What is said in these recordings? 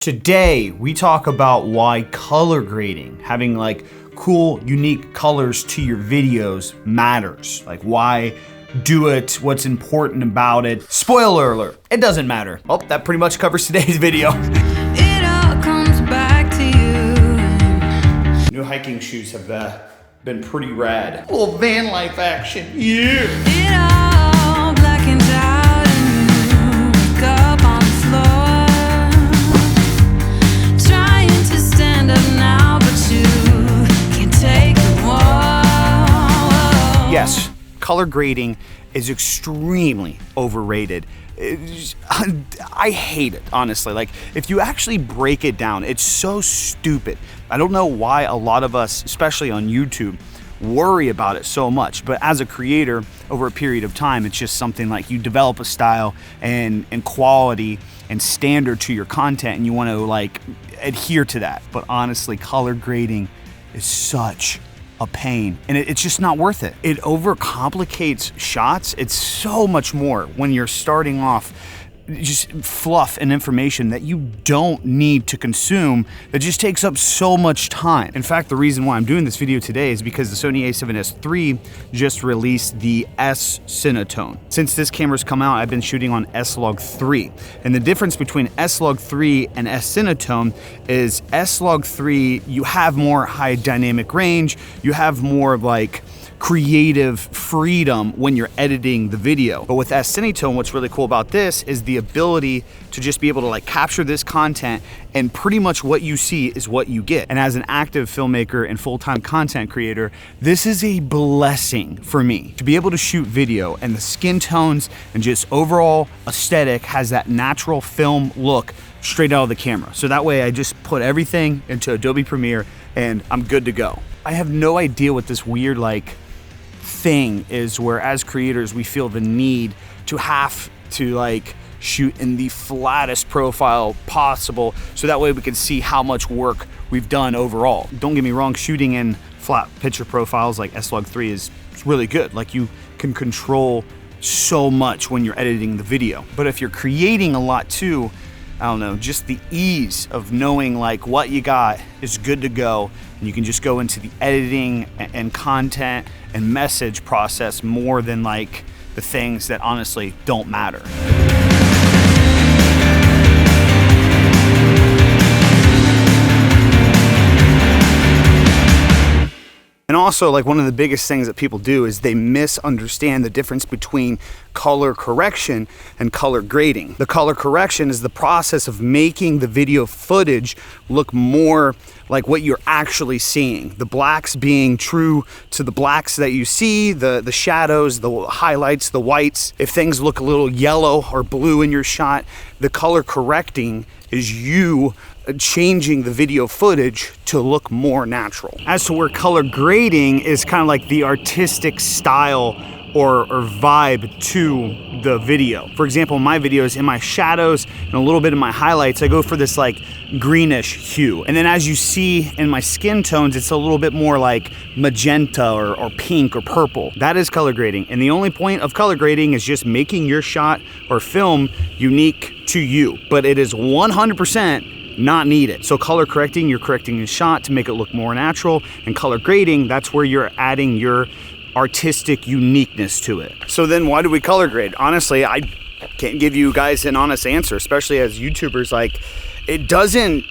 Today, we talk about why color grading, having like cool, unique colors to your videos matters. Like why do it, what's important about it. Spoiler alert, it doesn't matter. Well, that pretty much covers today's video. It all comes back to you. New hiking shoes have been pretty rad. A little van life action, yeah. It all blackens out and you wake up on the floor. Trying to stand up now, but you can't take the wall. Yes, color grading is extremely overrated. I hate it, honestly. Like, if you actually break it down, it's so stupid. I don't know why a lot of us, especially on YouTube, worry about it so much. But as a creator, over a period of time, it's just something like you develop a style and quality and standard to your content, and you want to like adhere to that. But honestly, color grading is such a pain, and it's just not worth it. It overcomplicates shots. It's so much more when you're starting off, just fluff and information that you don't need to consume that just takes up so much time. In fact, the reason why I'm doing this video today is because the Sony A7S III just released the S-Cinetone. Since this camera's come out, I've been shooting on S-Log3. And the difference between S-Log3 and S-Cinetone is S-Log3, you have more high dynamic range, you have more like creative freedom when you're editing the video. But with S-Cinetone, what's really cool about this is the ability to just be able to like capture this content, and pretty much what you see is what you get. And as an active filmmaker and full-time content creator, this is a blessing for me to be able to shoot video, and the skin tones and just overall aesthetic has that natural film look straight out of the camera. So that way I just put everything into Adobe Premiere and I'm good to go. I have no idea what this weird like thing is where as creators we feel the need to have to like shoot in the flattest profile possible so that way we can see how much work we've done overall. Don't get me wrong, shooting in flat picture profiles like S-Log3 is really good. Like you can control so much when you're editing the video. But if you're creating a lot too, I don't know, just the ease of knowing like what you got is good to go, and you can just go into the editing and content and message process more than like the things that honestly don't matter. And also, like, one of the biggest things that people do is they misunderstand the difference between color correction and color grading. The color correction is the process of making the video footage look more like what you're actually seeing. The blacks being true to the blacks that you see, the shadows, the highlights, the whites. If things look a little yellow or blue in your shot, the color correcting is you changing the video footage to look more natural. As to where color grading is kind of like the artistic style or vibe to the video. For example, in my videos, in my shadows and a little bit in my highlights, I go for this like greenish hue. And then as you see in my skin tones, it's a little bit more like magenta or pink or purple. That is color grading. And the only point of color grading is just making your shot or film unique to you. But it is 100% not needed. So color correcting, you're correcting your shot to make it look more natural, and color grading, that's where you're adding your artistic uniqueness to it. So then why do we color grade? Honestly, I can't give you guys an honest answer, especially as YouTubers. Like, it doesn't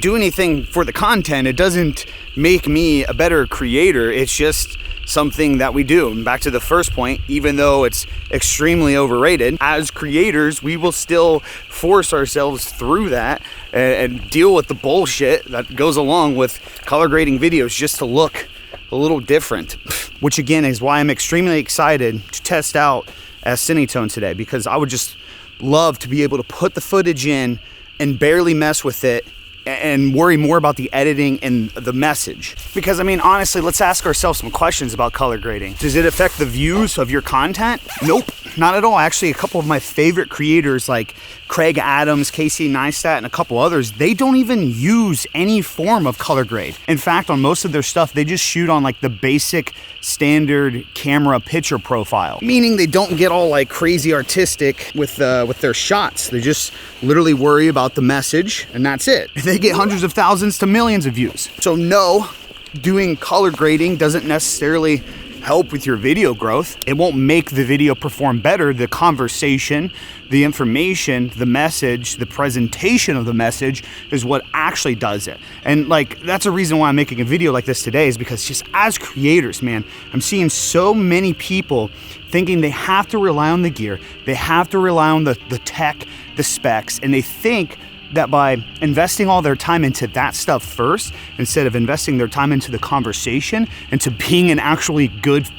do anything for the content. It doesn't make me a better creator. It's just something that we do. And back to the first point, even though it's extremely overrated, as creators, we will still force ourselves through that and deal with the bullshit that goes along with color grading videos just to look a little different. Which again is why I'm extremely excited to test out S-Cinetone today, because I would just love to be able to put the footage in and barely mess with it and worry more about the editing and the message. Because I mean, honestly, let's ask ourselves some questions about color grading. Does it affect the views of your content? Nope. not at all. Actually, a couple of my favorite creators like Craig Adams, Casey Neistat, and a couple others, they don't even use any form of color grade. In fact, on most of their stuff, they just shoot on like the basic standard camera picture profile, meaning they don't get all like crazy artistic with their shots. They just literally worry about the message, and that's it. They get hundreds of thousands to millions of views. So no, doing color grading doesn't necessarily help with your video growth. It won't make the video perform better. The conversation, the information, the message, the presentation of the message is what actually does it. And like, that's a reason why I'm making a video like this today, is because just as creators, man, I'm seeing so many people thinking they have to rely on the gear, they have to rely on the tech, the specs, and they think that by investing all their time into that stuff first, instead of investing their time into the conversation, into being an actually good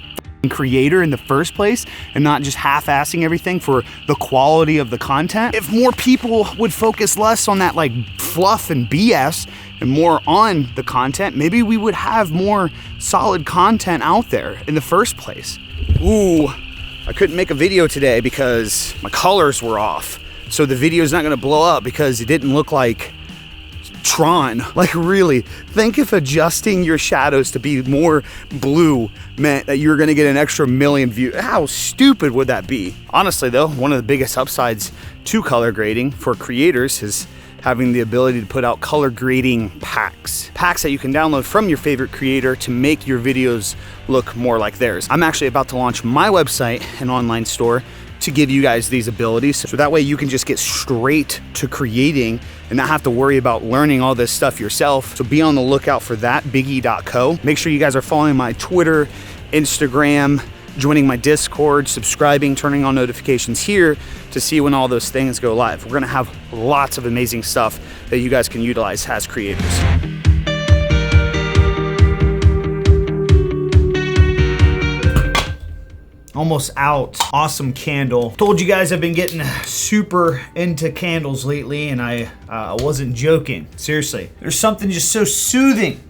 creator in the first place, and not just half-assing everything for the quality of the content. If more people would focus less on that like fluff and BS and more on the content, maybe we would have more solid content out there in the first place. Ooh, I couldn't make a video today because my colors were off. So the video is not gonna blow up because it didn't look like Tron. Like, really, think if adjusting your shadows to be more blue meant that you're gonna get an extra million views. How stupid would that be? Honestly though, one of the biggest upsides to color grading for creators is having the ability to put out color grading packs. Packs that you can download from your favorite creator to make your videos look more like theirs. I'm actually about to launch my website and online store to give you guys these abilities, so that way you can just get straight to creating and not have to worry about learning all this stuff yourself. So be on the lookout for that, BigE.co. Make sure you guys are following my Twitter, Instagram, joining my Discord, subscribing, turning on notifications here to see when all those things go live. We're gonna have lots of amazing stuff that you guys can utilize as creators. Almost out. Awesome candle. Told you guys I've been getting super into candles lately, and I wasn't joking. Seriously, there's something just so soothing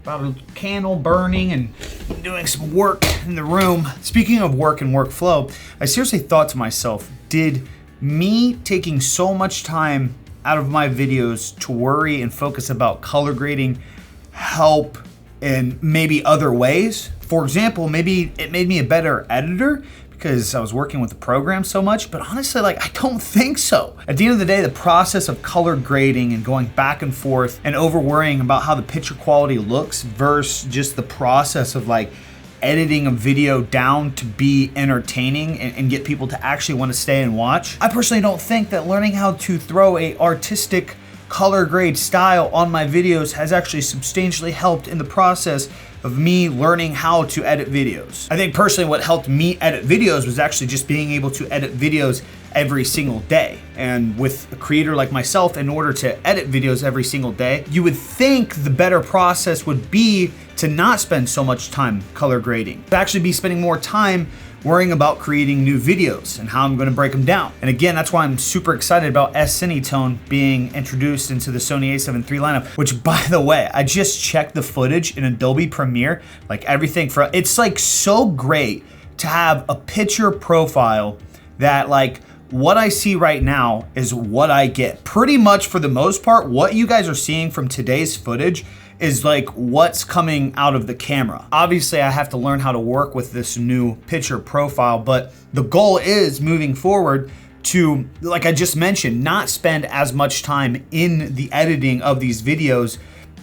about a candle burning and doing some work in the room. Speaking of work and workflow, I seriously thought to myself, did me taking so much time out of my videos to worry and focus about color grading help in maybe other ways? For example, maybe it made me a better editor because I was working with the program so much, but honestly, like, I don't think so. At the end of the day, the process of color grading and going back and forth and over worrying about how the picture quality looks versus just the process of like editing a video down to be entertaining and get people to actually want to stay and watch. I personally don't think that learning how to throw a artistic color grade style on my videos has actually substantially helped in the process of me learning how to edit videos. I think personally what helped me edit videos was actually just being able to edit videos every single day. And with a creator like myself, in order to edit videos every single day, you would think the better process would be to not spend so much time color grading, to actually be spending more time worrying about creating new videos and how I'm gonna break them down. And again, that's why I'm super excited about S-Cinetone being introduced into the Sony A7 III lineup, which, by the way, I just checked the footage in Adobe Premiere, like everything from, it's like so great to have a picture profile that like what I see right now is what I get. Pretty much for the most part, what you guys are seeing from today's footage is like what's coming out of the camera. Obviously, I have to learn how to work with this new picture profile, but the goal is moving forward to, like I just mentioned, not spend as much time in the editing of these videos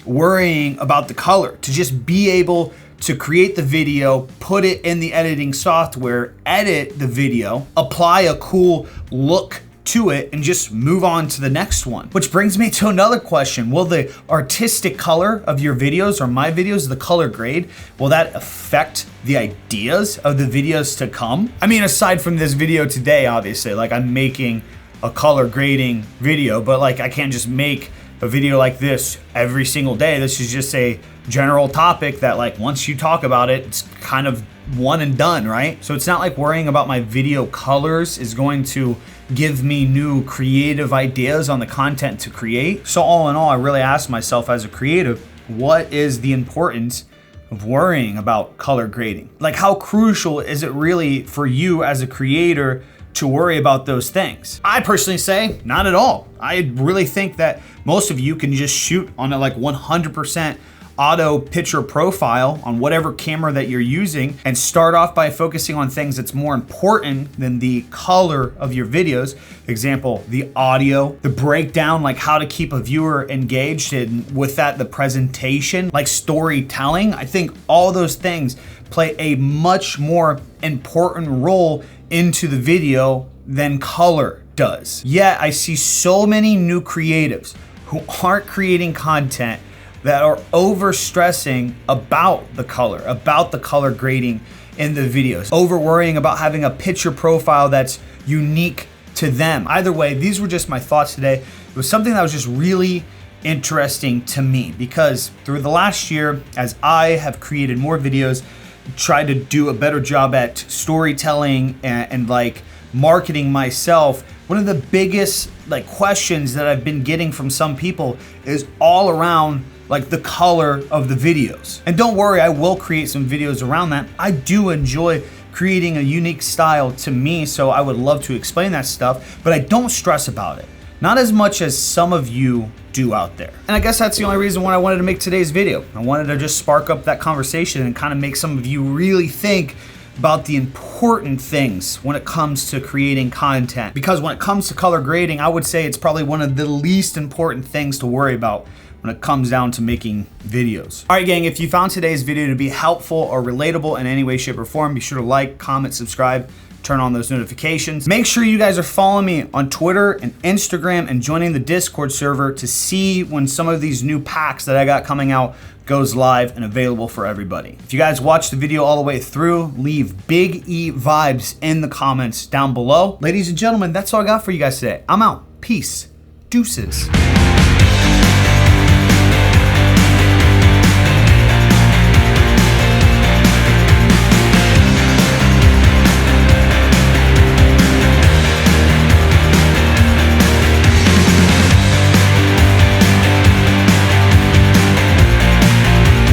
worrying about the color, to just be able to create the video, put it in the editing software, edit the video, apply a cool look to it, and just move on to the next one. Which brings me to another question. Will the artistic color of your videos or my videos, the color grade, will that affect the ideas of the videos to come? I mean, aside from this video today, obviously, like I'm making a color grading video, but like I can't just make a video like this every single day. This is just a general topic that like once you talk about it, it's kind of one and done, right? So it's not like worrying about my video colors is going to give me new creative ideas on the content to create. So all in all, I really asked myself as a creative, what is the importance of worrying about color grading? Like, how crucial is it really for you as a creator to worry about those things? I personally say not at all. I really think that most of you can just shoot on a like 100% auto picture profile on whatever camera that you're using and start off by focusing on things that's more important than the color of your videos. Example, the audio, the breakdown, like how to keep a viewer engaged, and with that, the presentation, like storytelling. I think all those things play a much more important role into the video than color does. Yet I see so many new creatives who aren't creating content that are over stressing about the color grading in the videos, over worrying about having a picture profile that's unique to them. Either way, these were just my thoughts today. It was something that was just really interesting to me, because through the last year, as I have created more videos, tried to do a better job at storytelling and like marketing myself, one of the biggest like questions that I've been getting from some people is all around like the color of the videos. And don't worry, I will create some videos around that. I do enjoy creating a unique style to me, so I would love to explain that stuff, but I don't stress about it. Not as much as some of you do out there. And I guess that's the only reason why I wanted to make today's video. I wanted to just spark up that conversation and kind of make some of you really think about the important things when it comes to creating content. Because when it comes to color grading, I would say it's probably one of the least important things to worry about when it comes down to making videos. All right, gang, if you found today's video to be helpful or relatable in any way, shape, or form, be sure to like, comment, subscribe, turn on those notifications. Make sure you guys are following me on Twitter and Instagram and joining the Discord server to see when some of these new packs that I got coming out goes live and available for everybody. If you guys watched the video all the way through, leave Big E vibes in the comments down below. Ladies and gentlemen, that's all I got for you guys today. I'm out. Peace. Deuces.